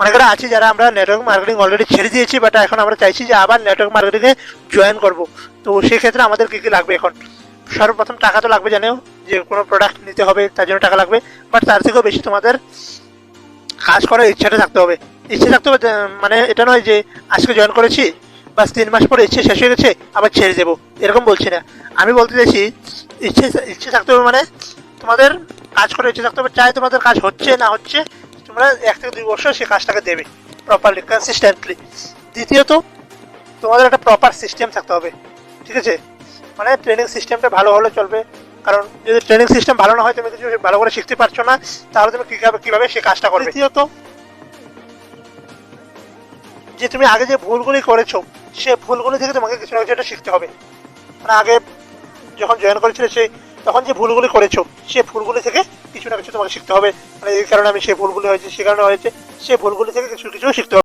অনেকেরা আছি যারা আমরা নেটওয়ার্ক মার্কেটিং অলরেডি ছেড়ে দিয়েছি, বাট এখন আমরা চাইছি যে আবার নেটওয়ার্ক মার্কেটিংয়ে জয়েন করব। তো সেক্ষেত্রে আমাদের কী কী লাগবে? এখন সর্বপ্রথম টাকা তো লাগবে, জানেও যে কোনো প্রোডাক্ট নিতে হবে তার জন্য টাকা লাগবে, বাট তার থেকেও বেশি তোমাদের কাজ করার ইচ্ছাটা থাকতে হবে। ইচ্ছে থাকতে হবে, মানে এটা নয় যে আজকে জয়েন করেছি বাস 3 মাস পরে ইচ্ছে শেষ হয়ে গেছে আবার ছেড়ে দেবো, এরকম বলছি না। আমি বলতে চাইছি ইচ্ছে ইচ্ছে থাকতে হবে, মানে তোমাদের কাজ করে ইচ্ছে থাকতে হবে। চাই তোমাদের কাজ হচ্ছে না হচ্ছে, তোমরা 1 থেকে 2 বছর সেই কাজটাকে দেবে প্রপারলি, কনসিস্টেন্টলি। দ্বিতীয়ত, তোমাদের একটা প্রপার সিস্টেম থাকতে হবে, ঠিক আছে? মানে ট্রেনিং সিস্টেমটা ভালো হলে চলবে, কারণ যদি ট্রেনিং সিস্টেম ভালো না হয়, তুমি কিছু ভালো করে শিখতে পারছো না, তাহলে তুমি কীভাবে সে কাজটা করবে? তৃতীয়ত, যে তুমি আগে যে ভুলগুলি করেছো সে ভুলগুলি থেকে তোমাকে কিছু না কিছু একটা শিখতে হবে। মানে আগে যখন জয়েন করেছিলে তখন যে ভুলগুলি করেছো সে ভুলগুলি থেকে কিছু না কিছু তোমাকে শিখতে হবে। মানে এই কারণে আমি সেই ভুলগুলি হয়েছে, সে কারণে হয়েছে, সে ভুলগুলি থেকে কিছু কিছু শিখতে হবে।